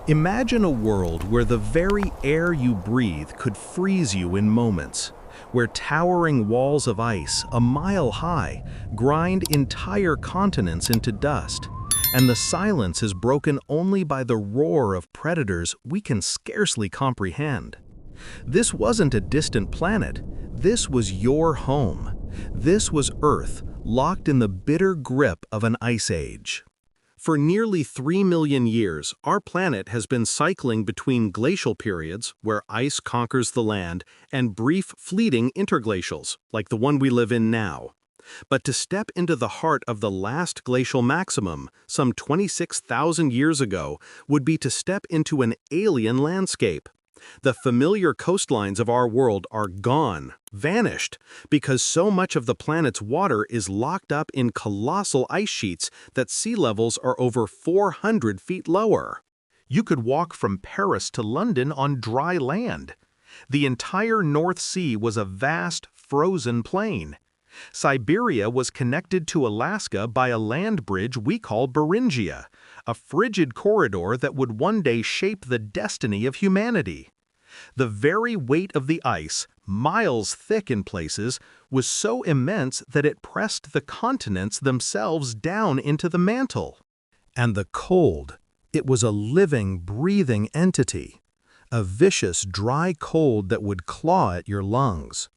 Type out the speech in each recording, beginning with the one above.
Imagine a world where the very air you breathe could freeze you in moments, where towering walls of ice, a mile high, grind entire continents into dust, and the silence is broken only by the roar of predators we can scarcely comprehend. This wasn't a distant planet. This was your home. This was Earth, locked in the bitter grip of an ice age. For nearly 3 million years, our planet has been cycling between glacial periods, where ice conquers the land, and brief, fleeting interglacials, like the one we live in now. But to step into the heart of the last glacial maximum, some 26,000 years ago, would be to step into an alien landscape. The familiar coastlines of our world are gone, vanished, because so much of the planet's water is locked up in colossal ice sheets that sea levels are over 400 feet lower. You could walk from Paris to London on dry land. The entire North Sea was a vast, frozen plain. Siberia was connected to Alaska by a land bridge we call Beringia, a frigid corridor that would one day shape the destiny of humanity. The very weight of the ice, miles thick in places, was so immense that it pressed the continents themselves down into the mantle. And the cold, it was a living, breathing entity, a vicious, dry cold that would claw at your lungs.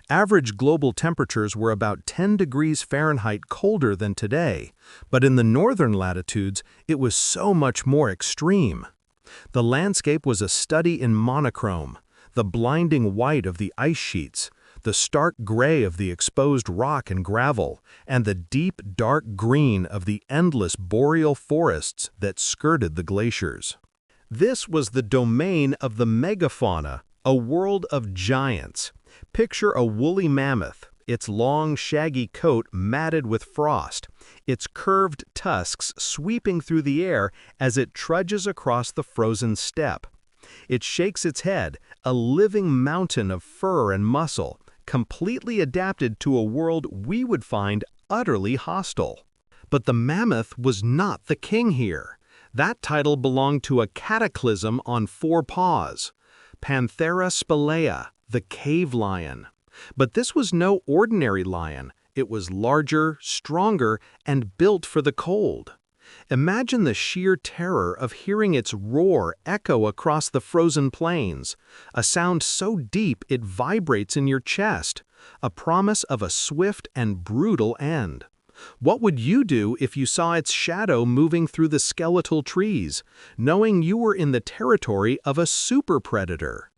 Average global temperatures were about 10 degrees Fahrenheit colder than today, but in the northern latitudes, it was so much more extreme. The landscape was a study in monochrome, the blinding white of the ice sheets, the stark gray of the exposed rock and gravel, and the deep, dark green of the endless boreal forests that skirted the glaciers. This was the domain of the Megafauna, a world of giants. Picture a woolly mammoth, its long, shaggy coat matted with frost, its curved tusks sweeping through the air as it trudges across the frozen steppe. It shakes its head, a living mountain of fur and muscle, completely adapted to a world we would find utterly hostile. But the mammoth was not the king here. That title belonged to a cataclysm on 4 paws, Panthera spelaea, the cave lion. But this was no ordinary lion. It was larger, stronger, and built for the cold. Imagine the sheer terror of hearing its roar echo across the frozen plains, a sound so deep it vibrates in your chest, a promise of a swift and brutal end. What would you do if you saw its shadow moving through the skeletal trees, knowing you were in the territory of a super predator?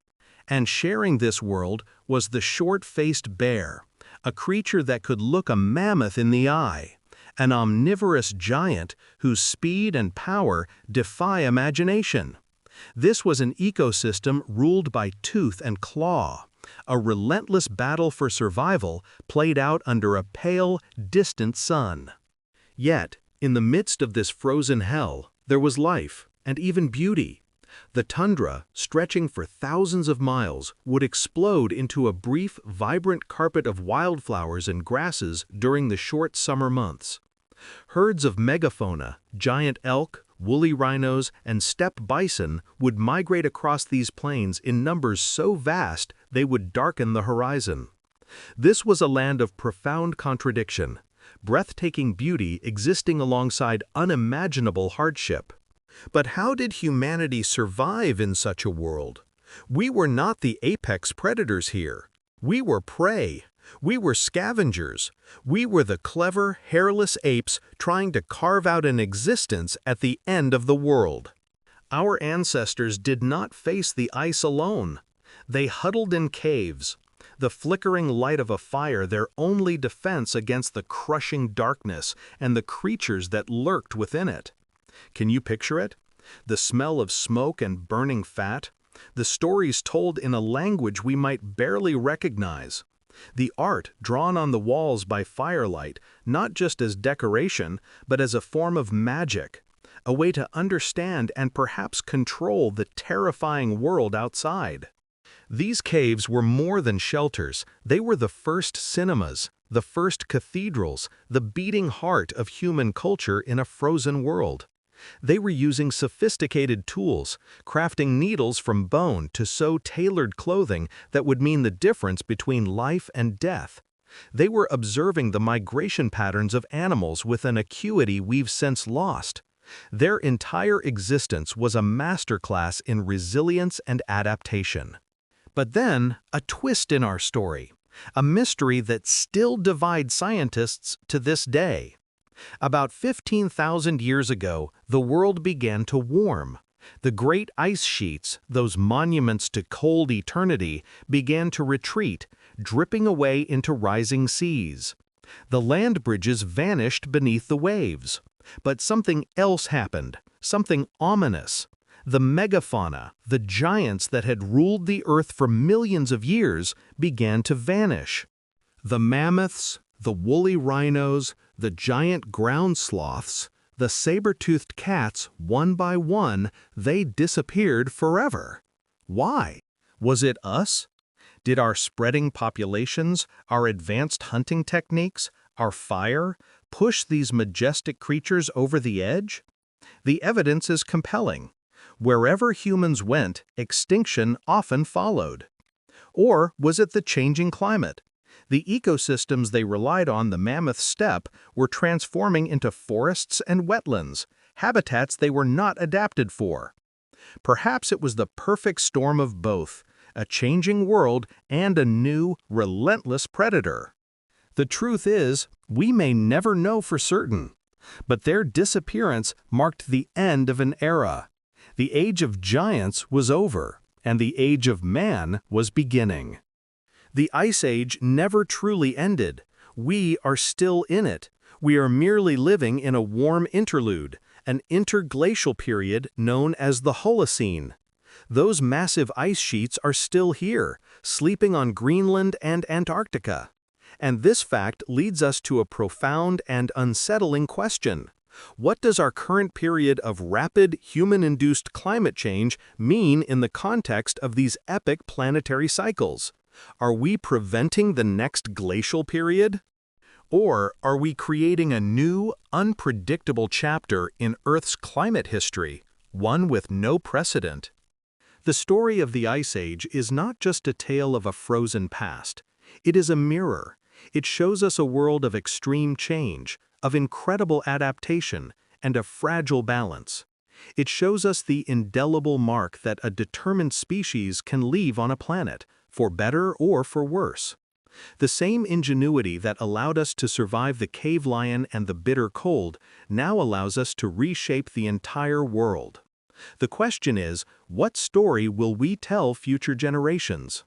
And sharing this world was the short-faced bear, a creature that could look a mammoth in the eye, an omnivorous giant whose speed and power defy imagination. This was an ecosystem ruled by tooth and claw, a relentless battle for survival played out under a pale, distant sun. Yet, in the midst of this frozen hell, there was life and even beauty. The tundra, stretching for thousands of miles, would explode into a brief, vibrant carpet of wildflowers and grasses during the short summer months. Herds of megafauna, giant elk, woolly rhinos, and steppe bison would migrate across these plains in numbers so vast they would darken the horizon. This was a land of profound contradiction, breathtaking beauty existing alongside unimaginable hardship. But how did humanity survive in such a world? We were not the apex predators here. We were prey. We were scavengers. We were the clever, hairless apes trying to carve out an existence at the end of the world. Our ancestors did not face the ice alone. They huddled in caves, the flickering light of a fire their only defense against the crushing darkness and the creatures that lurked within it. Can you picture it? The smell of smoke and burning fat? The stories told in a language we might barely recognize. The art drawn on the walls by firelight, not just as decoration, but as a form of magic, a way to understand and perhaps control the terrifying world outside. These caves were more than shelters. They were the first cinemas, the first cathedrals, the beating heart of human culture in a frozen world. They were using sophisticated tools, crafting needles from bone to sew tailored clothing that would mean the difference between life and death. They were observing the migration patterns of animals with an acuity we've since lost. Their entire existence was a masterclass in resilience and adaptation. But then, a twist in our story, a mystery that still divides scientists to this day. About 15,000 years ago, the world began to warm. The great ice sheets, those monuments to cold eternity, began to retreat, dripping away into rising seas. The land bridges vanished beneath the waves. But something else happened, something ominous. The megafauna, the giants that had ruled the earth for millions of years, began to vanish. The mammoths, the woolly rhinos, the giant ground sloths, the saber-toothed cats, one by one, they disappeared forever. Why? Was it us? Did our spreading populations, our advanced hunting techniques, our fire, push these majestic creatures over the edge? The evidence is compelling. Wherever humans went, extinction often followed. Or was it the changing climate? The ecosystems they relied on, the mammoth steppe, were transforming into forests and wetlands, habitats they were not adapted for. Perhaps it was the perfect storm of both, a changing world and a new, relentless predator. The truth is, we may never know for certain, but their disappearance marked the end of an era. The age of giants was over, and the age of man was beginning. The Ice Age never truly ended. We are still in it. We are merely living in a warm interlude, an interglacial period known as the Holocene. Those massive ice sheets are still here, sleeping on Greenland and Antarctica. And this fact leads us to a profound and unsettling question. What does our current period of rapid, human-induced climate change mean in the context of these epic planetary cycles? Are we preventing the next glacial period? Or are we creating a new, unpredictable chapter in Earth's climate history, one with no precedent? The story of the Ice Age is not just a tale of a frozen past. It is a mirror. It shows us a world of extreme change, of incredible adaptation, and of fragile balance. It shows us the indelible mark that a determined species can leave on a planet, for better or for worse. The same ingenuity that allowed us to survive the cave lion and the bitter cold now allows us to reshape the entire world. The question is, what story will we tell future generations?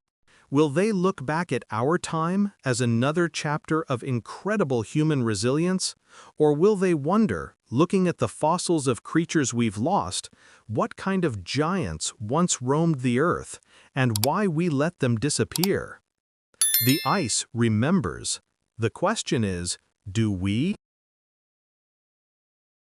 Will they look back at our time as another chapter of incredible human resilience? Or will they wonder, looking at the fossils of creatures we've lost, what kind of giants once roamed the earth, and why we let them disappear? The ice remembers. The question is, do we?